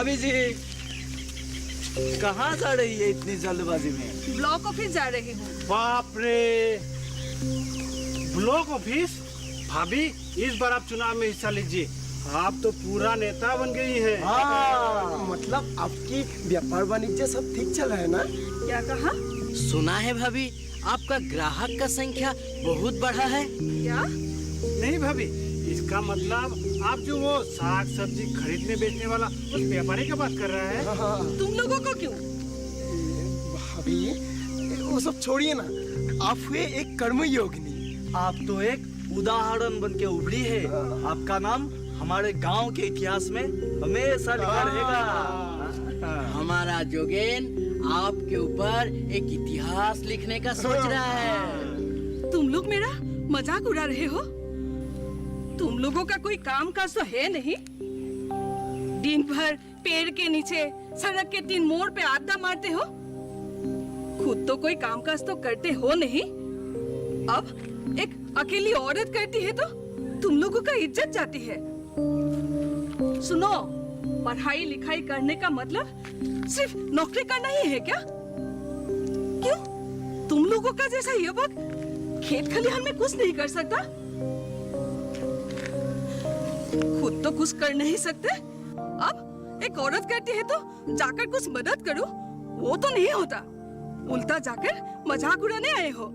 भाभी जी कहाँ जा रही है इतनी जल्दबाजी में? ब्लॉक ऑफिस जा रही हूँ। बाप रे, ब्लॉक ऑफिस? भाभी इस बार आप चुनाव में हिस्सा लीजिए, आप तो पूरा नेता बन गई हैं। हाँ, मतलब आपकी व्यापार वाणिज्य सब ठीक चल रहा है ना? क्या कहा? सुना है भाभी आपका ग्राहक का संख्या बहुत बढ़ा है। क्या? नहीं भाभी, इसका मतलब आप जो वो साग सब्जी खरीदने बेचने वाला उस व्यापारी की बात कर रहा है। हाँ, तुम लोगों को क्यों? भाभी वो सब छोड़िए ना, आप हुए एक कर्मयोगिनी। आप तो एक उदाहरण बन के उभरी है। आपका नाम हमारे गांव के इतिहास में हमेशा लिखा रहेगा। हमारा जोगेन आपके ऊपर एक इतिहास लिखने का सोच रहा है। तुम लोग मेरा मजाक उड़ा रहे हो? तुम लोगों का कोई काम काज तो है नहीं? दिन भर पेड़ के नीचे सड़क के 3 मोड़ पे आड्डा मारते हो। खुद तो कोई काम काज तो करते हो नहीं। अब एक अकेली औरत करती है तो तुम लोगों का इज्जत जाती है। सुनो, पढ़ाई लिखाई करने का मतलब सिर्फ नौकरी करना ही है क्या? क्यों? तुम लोगों का जैसा युवक खेत खलिहान में कुछ नहीं कर सकता? खुद तो कुछ कर नहीं सकते, अब एक औरत कहती है तो जाकर कुछ मदद करो, वो तो नहीं होता। उल्टा जाकर मजाक उड़ाने आए हो।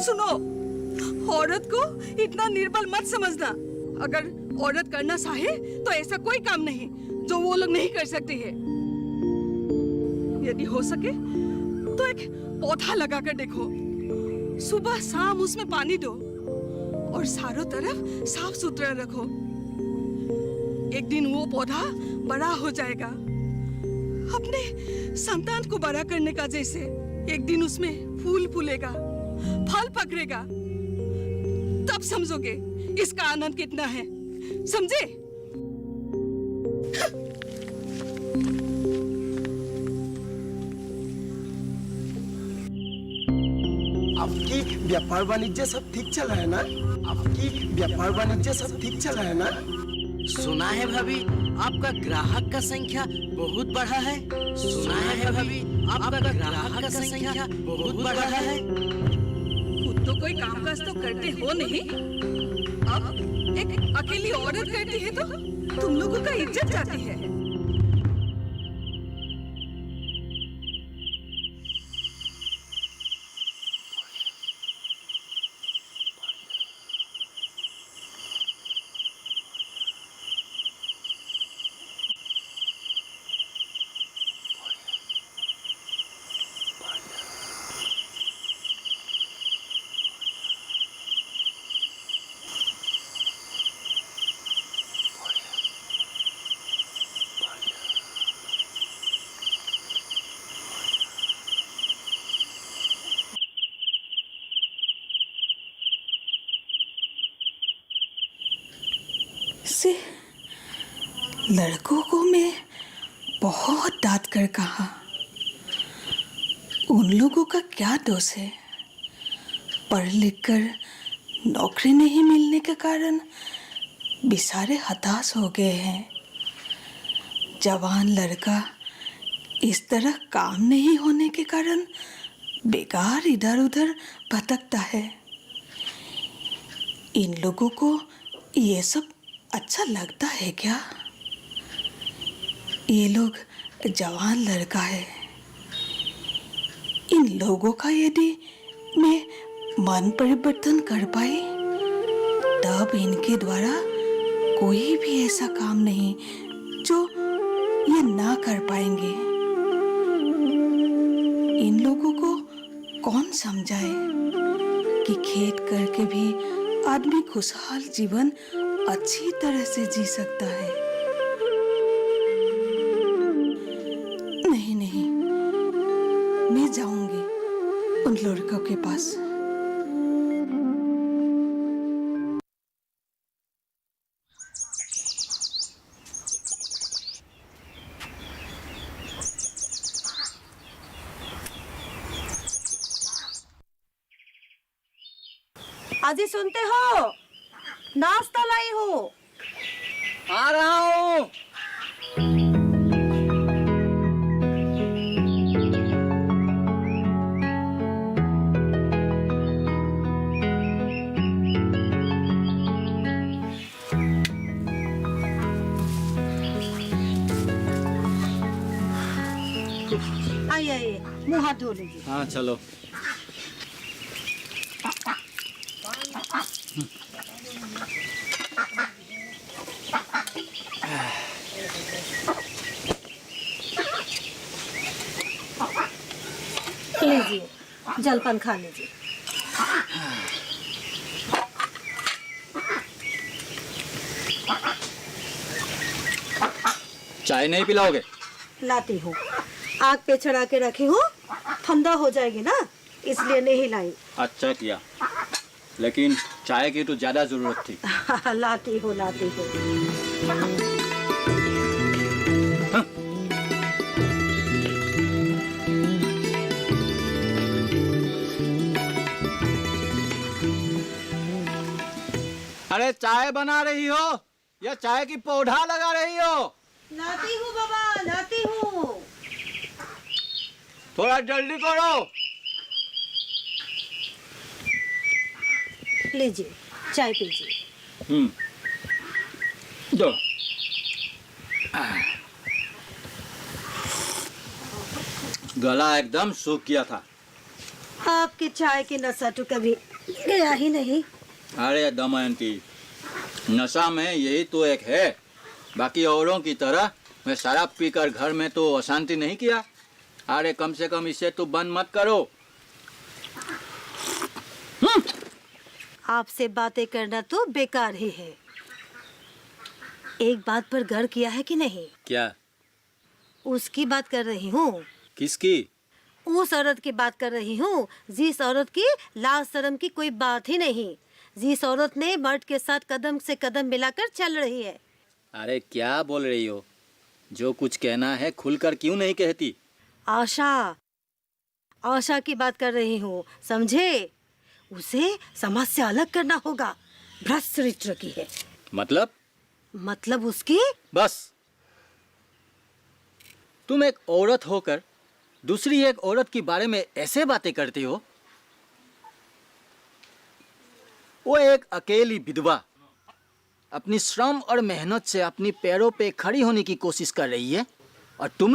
सुनो, औरत को इतना निर्बल मत समझना। अगर औरत करना चाहे तो ऐसा कोई काम नहीं जो वो लोग नहीं कर सकती है। यदि हो सके तो एक पौधा लगाकर देखो, सुबह शाम उसमें पानी दो और चारों तरफ साफ सुथरा रखो। एक दिन वो पौधा बड़ा हो जाएगा, अपने संतान को बड़ा करने का जैसे। एक दिन उसमें फूल फूलेगा, फल पकड़ेगा, तब समझोगे इसका आनंद कितना है। समझे? आपकी व्यापार वाणिज्य सब ठीक चल रहा है ना? आपकी व्यापार वाणिज्य सब ठीक चल रहा है ना? सुना है भाभी आपका ग्राहक का संख्या बहुत बढ़ा है। सुना है भाभी आपका ग्राहक का संख्या बहुत बढ़ा है। खुद तो कोई काम काज तो करते हो नहीं, अब एक अकेली औरत करती है तो तुम लोगों का इज्जत जाती है। से लड़कों को मैं बहुत डांट कर कहा, उन लोगों का क्या दोष है? पढ़ लिख कर नौकरी नहीं मिलने के कारण बेचारे हताश हो गए हैं। जवान लड़का इस तरह काम नहीं होने के कारण बेकार इधर उधर भटकता है। इन लोगों को ये सब अच्छा लगता है क्या? ये लोग जवान लड़का है, इन लोगों का यदि मैं मन परिवर्तन कर पाई तब इनके द्वारा कोई भी ऐसा काम नहीं जो ये ना कर पाएंगे। इन लोगों को कौन समझाए कि खेत करके भी आदमी खुशहाल जीवन अच्छी तरह से जी सकता है। नहीं नहीं, मैं जाऊंगी उन लड़कों के पास। अजी सुनते हो? नाश्ता लाई हूँ। आ रहा हूँ। आइए मुंह हाथ धो लीजिए। हाँ चलो। लीजिए जलपान खा लीजिए। चाय नहीं पिलाओगे? लाती हूँ, आग पे चढ़ा के रखी हूँ, ठंडा हो जाएगी ना, इसलिए नहीं लाई। अच्छा किया, लेकिन चाय की तो ज्यादा जरूरत थी। लाती हूँ लाती हूँ। अरे चाय बना रही हो या चाय की पौधा लगा रही हो? लाती हूँ बाबा, लाती हूँ। थोड़ा जल्दी करो। लीजिए चाय पीजिए। दो। गला एकदम सूख गया था। आपकी चाय की नशा तो कभी गया ही नहीं। अरे दमयंती, नशा में यही तो एक है। बाकी औरों की तरह मैं शराब पीकर घर में तो अशांति नहीं किया। अरे कम से कम इसे तो बंद मत करो। आपसे बातें करना तो बेकार ही है। एक बात पर गौर किया है कि नहीं? क्या? उसकी बात कर रही हूँ। किसकी? उस औरत की बात कर रही हूँ जिस औरत की लाज शर्म की कोई बात ही नहीं, जिस औरत ने मर्द के साथ कदम से कदम मिलाकर चल रही है। अरे क्या बोल रही हो? जो कुछ कहना है खुलकर क्यों नहीं कहती? आशा, आशा की बात कर रही हूँ, समझे? उसे समाज से अलग करना होगा। भ्रष्ट चरित्र की है। मतलब उसकी बस। तुम एक औरत होकर दूसरी एक औरत के बारे में ऐसे बातें करती हो। वो एक अकेली विधवा अपनी श्रम और मेहनत से अपनी पैरों पे खड़ी होने की कोशिश कर रही है, और तुम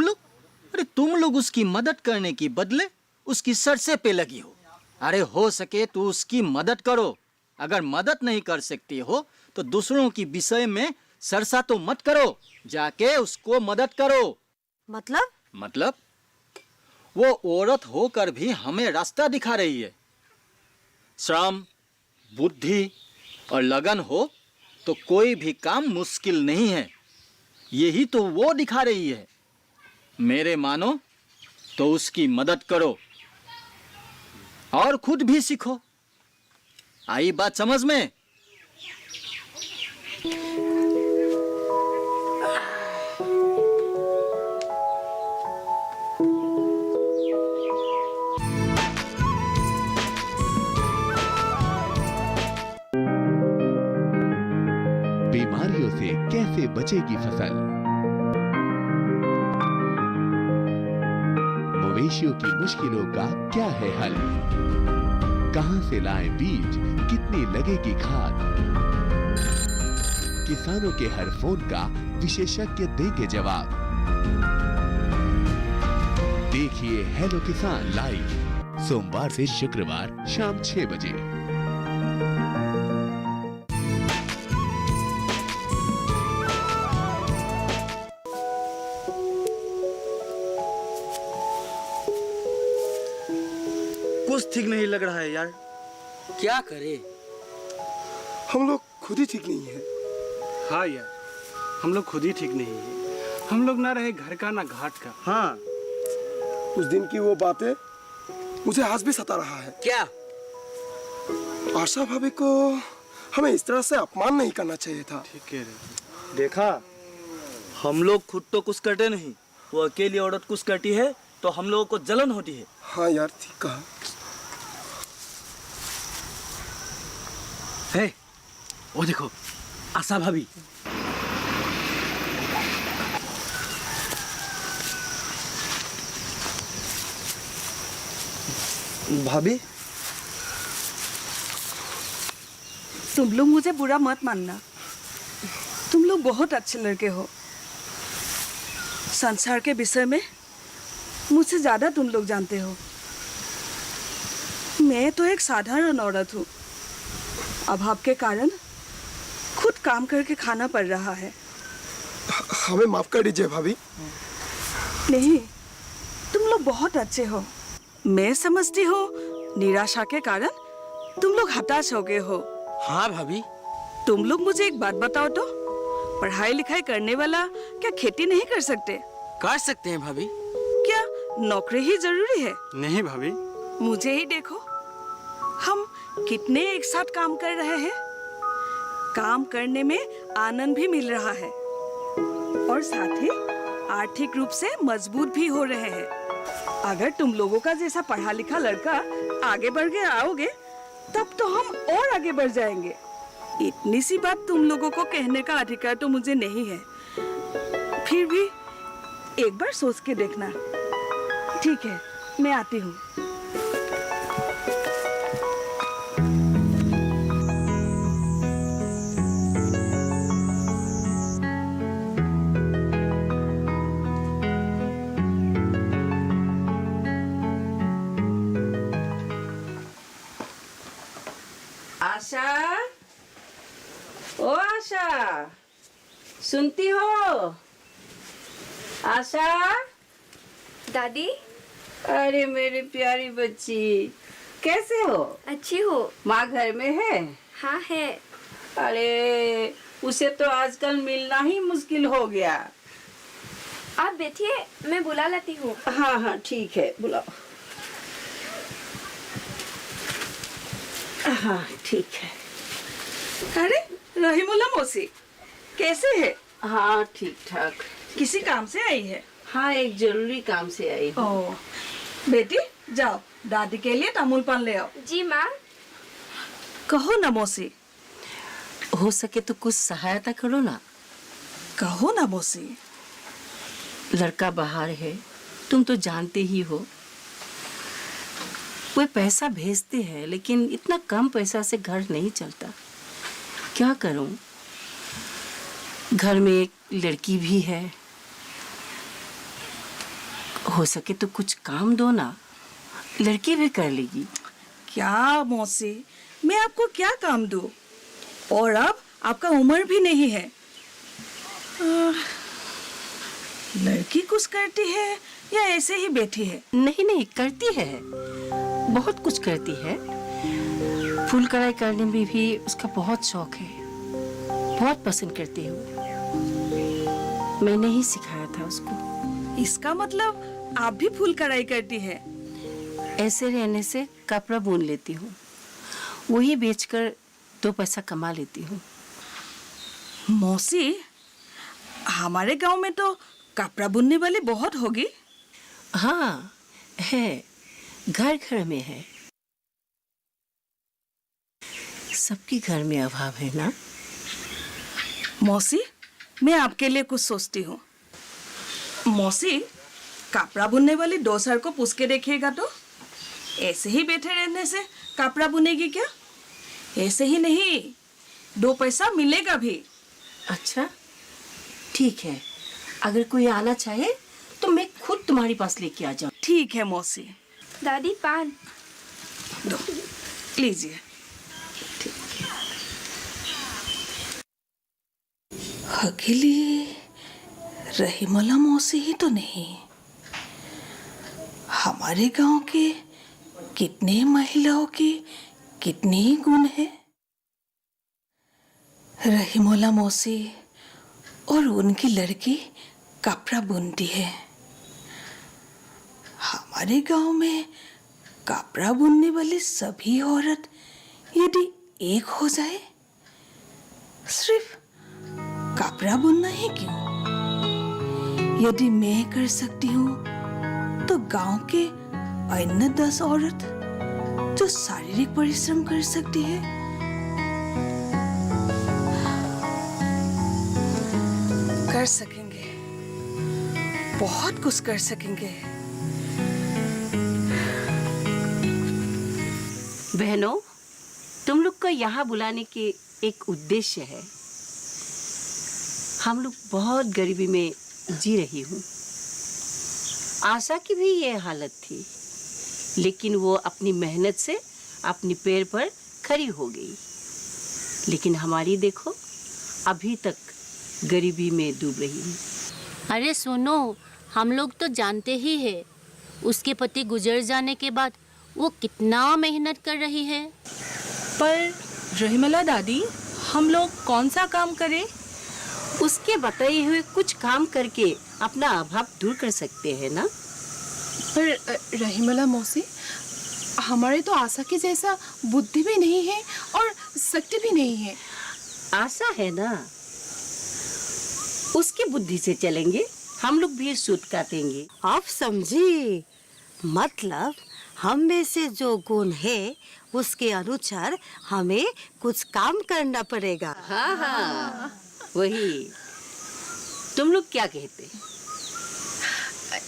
लोग उसकी मदद करने की बदले उसकी सरसे पे लगी हो। अरे हो सके तो उसकी मदद करो। अगर मदद नहीं कर सकती हो तो दूसरों की विषय में सरसा तो मत करो, जाके उसको मदद करो। मतलब वो औरत होकर भी हमें रास्ता दिखा रही है। श्रम, बुद्धि और लगन हो तो कोई भी काम मुश्किल नहीं है। यही तो वो दिखा रही है। मेरे मानो तो उसकी मदद करो और खुद भी सीखो। आई बात समझ में? बीमारियों से कैसे बचेगी फसल? मवेशियों की मुश्किलों का क्या है हल? कहां से लाएं बीज, कितनी लगेगी खाद? किसानों के हर फोन का विशेषज्ञ देंगे जवाब। देखिए हेलो किसान लाइव सोमवार से शुक्रवार शाम 6 बजे। कुछ ठीक नहीं लग रहा है यार। क्या करे? हम लोग खुद ही ठीक नहीं है। हाँ यार, हम लोग खुद ही ठीक नहीं है। हम लोग ना रहे घर का ना घाट का। हाँ, उस दिन की वो बातें मुझे आज भी सता रहा है। क्या? आशा भाभी को हमें इस तरह से अपमान नहीं करना चाहिए था। ठीक कह रहे। देखा, हम लोग खुद तो कुछ करते नहीं, वो अकेली औरत कुछ करती है तो हम लोगों को जलन होती है। हाँ यार, ठीक कहा। है, वो देखो आशा भाभी। भाभी तुम लोग मुझे बुरा मत मानना, तुम लोग बहुत अच्छे लड़के हो। संसार के विषय में मुझसे ज्यादा तुम लोग जानते हो। मैं तो एक साधारण औरत हूँ। अभाव के कारण खुद काम करके खाना पड़ रहा है। हमें माफ कर दीजिए भाभी। नहीं, तुम लोग बहुत अच्छे हो। मैं समझती हूँ निराशा के कारण तुम लोग हताश हो गए हो। हाँ भाभी। तुम लोग मुझे एक बात बताओ तो, पढ़ाई लिखाई करने वाला क्या खेती नहीं कर सकते? कर सकते हैं भाभी। क्या नौकरी ही जरूरी है? नहीं भाभी। मुझे ही देखो, हम कितने एक साथ काम कर रहे हैं। काम करने में आनंद भी मिल रहा है और साथ ही आर्थिक रूप से मजबूत भी हो रहे हैं। अगर तुम लोगों का जैसा पढ़ा लिखा लड़का आगे बढ़ के आओगे तब तो हम और आगे बढ़ जाएंगे। इतनी सी बात तुम लोगों को कहने का अधिकार तो मुझे नहीं है, फिर भी एक बार सोच के देखना। ठीक है, मैं आती हूँ। आशा, ओ आशा, सुनती हो? आशा, दादी। अरे मेरी प्यारी बच्ची, कैसे हो? अच्छी हो। माँ घर में है? हाँ है। अरे उसे तो आजकल मिलना ही मुश्किल हो गया। आप बैठिए, मैं बुला लाती हूँ। हाँ हाँ ठीक है, बुलाओ। हाँ ठीक है। अरे रहीमुल्ला मौसी, कैसे है? हाँ ठीक ठाक। किसी काम से आई है? हाँ, एक जरूरी काम से आई हूँ। ओ, बेटी जाओ दादी के लिए अमूल पान ले आओ। जी माँ। कहो ना मौसी। हो सके तो कुछ सहायता करो ना। कहो ना मौसी। लड़का बाहर है, तुम तो जानते ही हो। वो पैसा भेजते हैं लेकिन इतना कम पैसा से घर नहीं चलता। क्या करूं? घर में एक लड़की भी है। हो सके तो कुछ काम दो ना, लड़की भी कर लेगी। क्या मौसी, मैं आपको क्या काम दूं? और अब आपका उम्र भी नहीं है। लड़की कुछ करती है या ऐसे ही बैठी है? नहीं नहीं, करती है, बहुत कुछ करती है। फूल कढ़ाई करने में भी उसका बहुत शौक है, बहुत पसंद करती है वो। मैंने ही सिखाया था उसको। इसका मतलब आप भी फूल कढ़ाई करती है? ऐसे रहने से कपड़ा बुन लेती हूँ, वही बेचकर 2 पैसा कमा लेती हूँ। मौसी, हमारे गांव में तो कपड़ा बुनने वाली बहुत होगी। हाँ है, घर घर में है। सबके घर में अभाव है ना। मौसी, मैं आपके लिए कुछ सोचती हूँ। मौसी, कपड़ा बुनने वाली 2 सर को पूछ के देखिएगा तो। ऐसे ही बैठे रहने से कपड़ा बुनेगी क्या? ऐसे ही नहीं, 2 पैसा मिलेगा भी। अच्छा ठीक है, अगर कोई आना चाहे तो मैं खुद तुम्हारे पास लेके आ जाऊँ। ठीक है मौसी। दादी पान दो, लीजिए। अकेली रहीमुल्ला मौसी ही तो नहीं, हमारे गांव के कितने महिलाओं के कितने ही गुण हैं। रहीमुल्ला मौसी और उनकी लड़की कपड़ा बुनती है। हमारे गांव में कपड़ा बुनने वाली सभी औरत यदि एक हो जाए, सिर्फ कपड़ा बुनना ही क्यों, यदि मैं कर सकती हूँ तो गांव के अन्य 10 औरत जो शारीरिक परिश्रम कर सकती है, कर सकेंगे, बहुत कुछ कर सकेंगे। बहनों, तुम लोग को यहाँ बुलाने के एक उद्देश्य है। हम लोग बहुत गरीबी में जी रही हूँ। आशा की भी ये हालत थी, लेकिन वो अपनी मेहनत से अपनी पैर पर खड़ी हो गई। लेकिन हमारी देखो, अभी तक गरीबी में डूब रही है। अरे सुनो, हम लोग तो जानते ही है उसके पति गुजर जाने के बाद वो कितना मेहनत कर रही है। पर रहीमला दादी, हम लोग कौन सा काम करें? उसके बताए हुए कुछ काम करके अपना अभाव दूर कर सकते हैं ना। पर रहीमला मौसी, हमारे तो आशा के जैसा बुद्धि भी नहीं है और शक्ति भी नहीं है। आशा है ना, उसकी बुद्धि से चलेंगे, हम लोग भी सूत काटेंगे। आप समझी? मतलब हम में से जो गुण है उसके अनुसार हमें कुछ काम करना पड़ेगा। हाँ हाँ, वही। तुम लोग क्या कहते?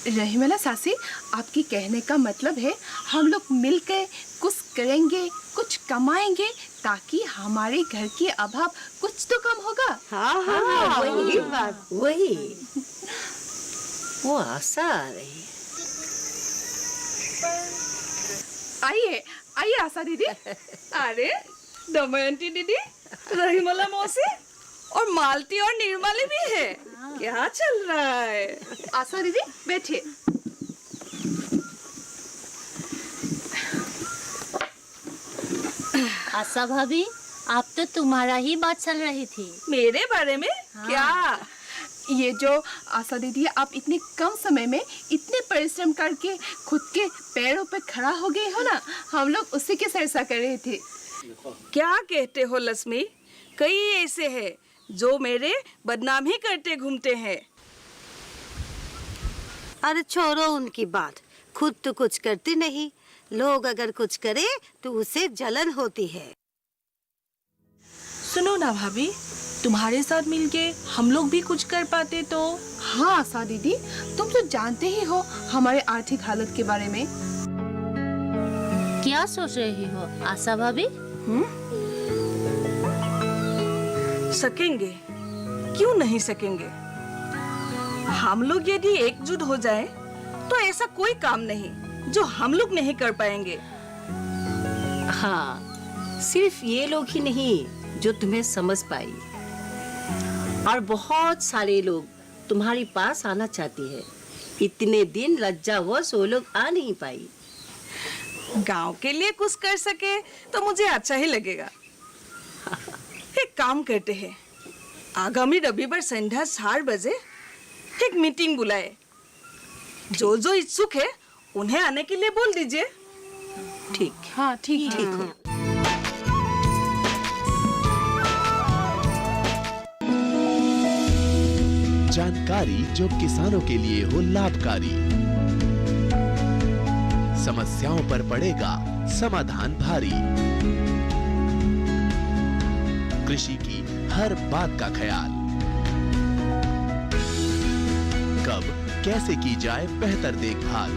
रहीमला सासी, आपकी कहने का मतलब है हम लोग मिलकर कुछ करेंगे, कुछ कमाएंगे, ताकि हमारे घर के अभाव कुछ तो कम होगा। हाँ हाँ, वही बात, वही। वो आशा आ रही है। आइए आइए आशा दीदी। अरे दमयंती दीदी, रहीमला मौसी और मालती और निर्मली भी है। क्या चल रहा है? आशा दीदी बैठिए। आशा भाभी, आप तो तुम्हारा ही बात चल रही थी। मेरे बारे में? क्या? ये जो आशा दीदी, आप इतने कम समय में इतने परिश्रम करके खुद के पैरों पे खड़ा हो गए हो ना, हम लोग उसी की चर्चा कर रहे थे। क्या कहते हो लक्ष्मी? कई ऐसे हैं जो मेरे बदनाम ही करते घूमते हैं। अरे छोड़ो उनकी बात, खुद तो कुछ करती नहीं। लोग अगर कुछ करे तो उसे जलन होती है। सुनो ना भाभी, तुम्हारे साथ मिलके हम लोग भी कुछ कर पाते तो। हाँ आशा दीदी, तुम तो जानते ही हो हमारे आर्थिक हालत के बारे में। क्या सोच रही हो आशा भाभी? सकेंगे, क्यों नहीं सकेंगे? हम लोग यदि एकजुट हो जाएं, तो ऐसा कोई काम नहीं जो हम लोग नहीं कर पाएंगे। हाँ, सिर्फ ये लोग ही नहीं जो तुम्हें समझ पाई, और बहुत सारे लोग तुम्हारे पास आना चाहती है। इतने दिन लज्जावश वो लोग आ नहीं पाई। गांव के लिए कुछ कर सके तो मुझे अच्छा ही लगेगा। एक काम करते हैं, आगामी रविवार संध्या 4 बजे एक मीटिंग बुलाए। जो जो इच्छुक है उन्हें आने के लिए बोल दीजिए। ठीक। हाँ ठीक है। जानकारी जो किसानों के लिए हो लाभकारी, समस्याओं पर पड़ेगा समाधान भारी, कृषि की हर बात का ख्याल, कब कैसे की जाए बेहतर देखभाल।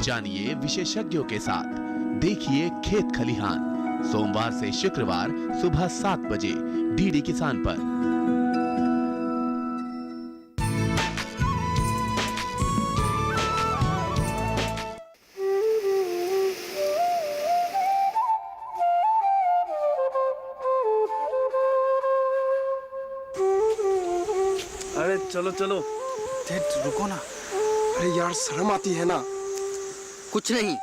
जानिए विशेषज्ञों के साथ, देखिए खेत खलिहान, सोमवार से शुक्रवार सुबह 7 बजे डीडी किसान पर। अरे चलो चलो, रुको ना। अरे यार शर्म आती है ना। कुछ नहीं,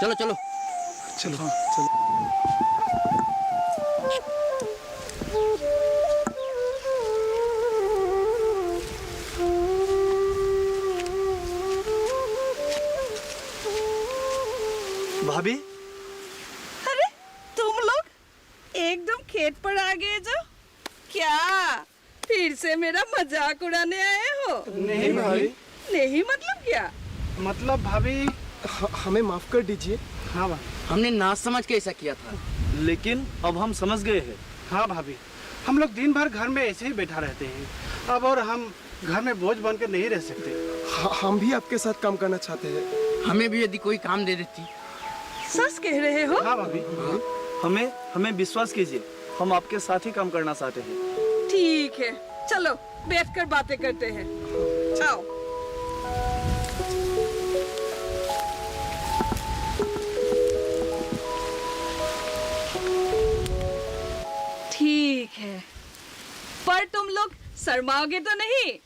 चलो चलो चलो चलो। भाभी, अरे तुम लोग एकदम खेत पर आ गए जो? क्या फिर से मेरा मजाक उड़ाने आए हो? नहीं भाभी। नहीं मतलब क्या? मतलब भाभी, हमें माफ कर दीजिए। हाँ भाई, हमने ना समझ के ऐसा किया था, लेकिन अब हम समझ गए हैं। हाँ भाभी, हम लोग दिन भर घर में ऐसे ही बैठा रहते हैं अब, और हम घर में बोझ बन के नहीं रह सकते। हम भी आपके साथ काम करना चाहते हैं। हमें भी यदि कोई काम दे देती सच कह रहे हो? हाँ भाभी। हमें विश्वास कीजिए, हम आपके साथ ही काम करना चाहते हैं। ठीक है, चलो बैठकर बातें करते हैं। आओ। ठीक है, पर तुम लोग शर्माओगे तो नहीं?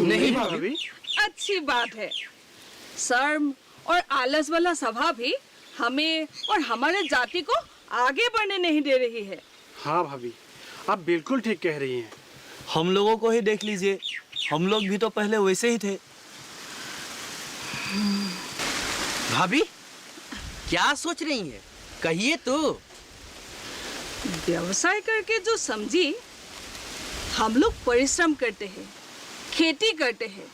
नहीं भाभी। अच्छी बात है। शर्म और आलस वाला स्वभाव भी हमें और हमारे जाति को आगे बढ़ने नहीं दे रही है। हाँ भाभी, आप बिल्कुल ठीक कह रही हैं। हम लोगों को ही देख लीजिए, हम लोग भी तो पहले वैसे ही थे। भाभी क्या सोच रही हैं? कहिए तो। व्यवसाय करके जो समझी, हम लोग परिश्रम करते हैं, खेती करते हैं,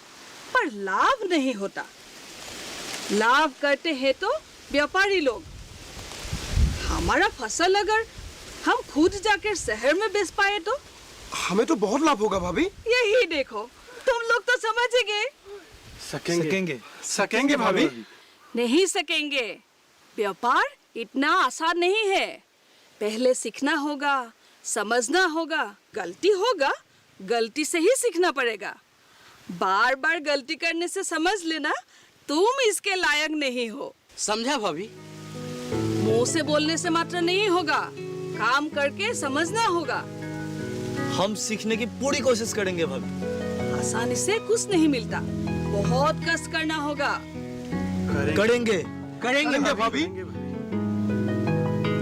पर लाभ नहीं होता। लाभ करते हैं तो व्यापारी लोग। हमारा फसल अगर हम खुद जाकर शहर में बेच पाए तो हमें तो बहुत लाभ होगा भाभी। यही देखो, तुम लोग तो समझ ही गए। सकेंगे भाभी। नहीं सकेंगे। व्यापार इतना आसान नहीं है। पहले सीखना होगा, समझना होगा, गलती होगा, गलती से ही सीखना पड़ेगा। बार बार गलती करने से समझ लेना तुम इसके लायक नहीं हो। समझा भाभी? मुंह से बोलने से मात्र नहीं होगा, काम करके समझना होगा। हम सीखने की पूरी कोशिश करेंगे भाभी। आसानी से कुछ नहीं मिलता, बहुत कष्ट करना होगा। करेंगे भाभी।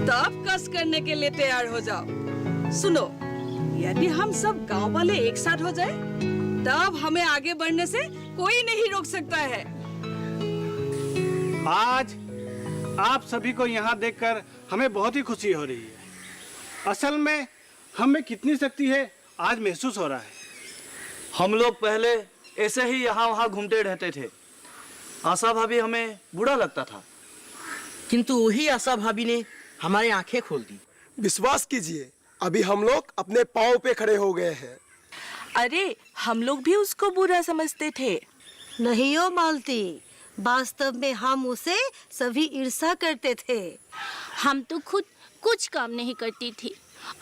तब कष्ट करने के लिए तैयार हो जाओ। सुनो, यदि हम सब गांव वाले एक साथ हो जाए, तब हमें आगे बढ़ने से कोई नहीं रोक सकता है। आज आप सभी को यहाँ देखकर हमें बहुत ही खुशी हो रही है। असल में हमें कितनी शक्ति है आज महसूस हो रहा है। हम लोग पहले ऐसे ही यहाँ वहाँ घूमते रहते थे। आशा भाभी हमें बुरा लगता था, किंतु वही आशा भाभी ने हमारी आंखें खोल दी। विश्वास कीजिए, अभी हम लोग अपने पाँव पे खड़े हो गए हैं। अरे हम लोग भी उसको बुरा समझते थे। नहीं हो मालती, वास्तव में हम उसे सभी ईर्ष्या करते थे। हम तो खुद कुछ काम नहीं करती थी,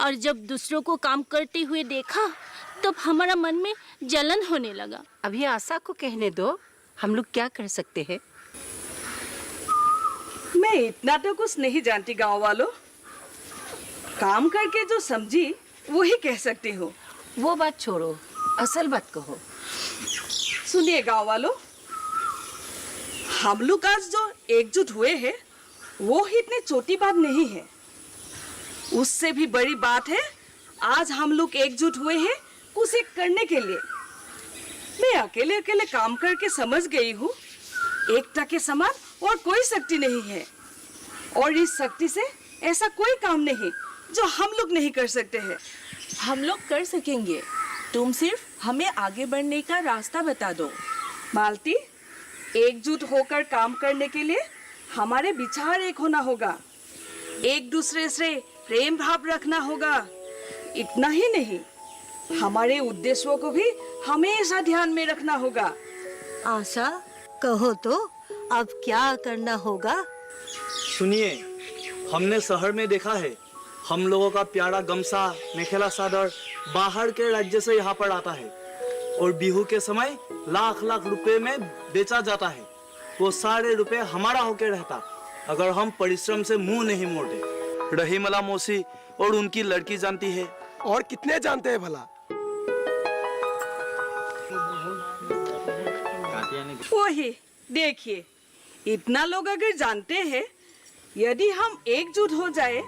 और जब दूसरों को काम करते हुए देखा तब हमारा मन में जलन होने लगा। अभी आशा को कहने दो, हम लोग क्या कर सकते हैं? मैं इतना तो कुछ नहीं जानती गांव वालों। काम करके जो समझी वही कह सकती हूँ। वो बात छोड़ो, असल बात कहो। सुनिए गांव वालों, हम लोग आज जो एकजुट हुए हैं वो ही इतनी छोटी बात नहीं है। उससे भी बड़ी बात है आज हम लोग एकजुट हुए हैं उसे करने के लिए। मैं अकेले अकेले काम करके समझ गई हूँ, एकता के समान और कोई शक्ति नहीं है। और इस शक्ति से ऐसा कोई काम नहीं जो हम लोग नहीं कर सकते हैं। हम लोग कर सकेंगे, तुम सिर्फ हमें आगे बढ़ने का रास्ता बता दो। मालती, एकजुट होकर काम करने के लिए हमारे विचार एक होना होगा, एक दूसरे से प्रेम भाव रखना होगा। इतना ही नहीं, हमारे उद्देश्यों को भी हमेशा ध्यान में रखना होगा। आशा, कहो तो अब क्या करना होगा? सुनिए, हमने शहर में देखा है, हम लोगों का प्यारा गमछा, मेखेला सादर बाहर के राज्य से यहाँ पर आता है और बिहू के समय लाख लाख रुपए में बेचा जाता है। वो सारे रुपए हमारा होके रहता अगर हम परिश्रम से मुंह नहीं मोड़ते। रहीमला मौसी और उनकी लड़की जानती है। और कितने जानते हैं भला? वही देखिए, इतना लोग अगर जानते हैं, यदि हम एकजुट हो जाए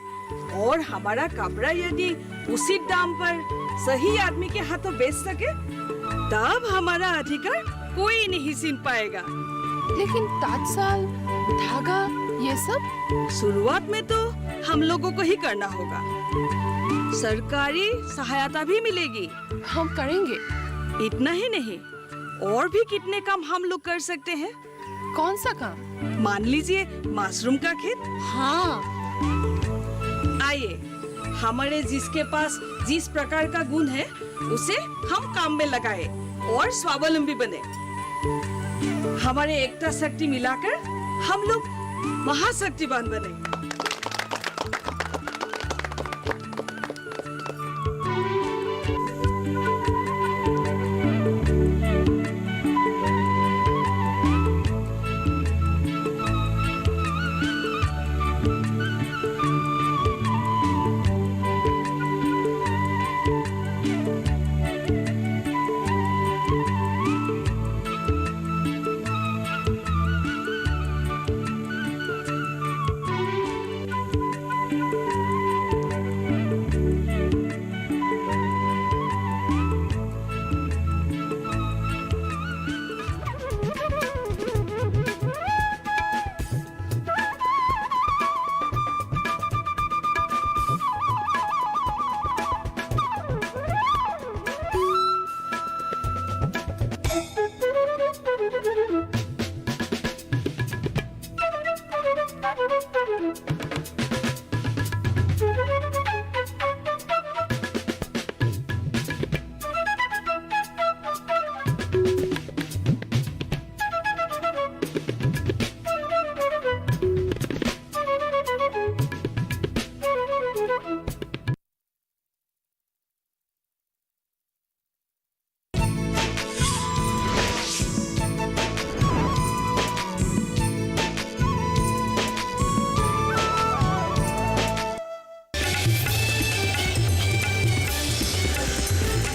और हमारा कपड़ा यदि उसी दाम पर सही आदमी के हाथों बेच सके, तब हमारा अधिकार कोई नहीं छीन पाएगा। लेकिन तात्साल, धागा, ये सब शुरुआत में तो हम लोगों को ही करना होगा। सरकारी सहायता भी मिलेगी। हम करेंगे। इतना ही नहीं, और भी कितने काम हम लोग कर सकते हैं। कौन सा काम? मान लीजिए मशरूम का खेत। हाँ, आइए, हमारे जिसके पास जिस प्रकार का गुण है उसे हम काम में लगाए और स्वावलंबी बने। हमारे एकता शक्ति मिलाकर हम लोग महाशक्तिवान बने।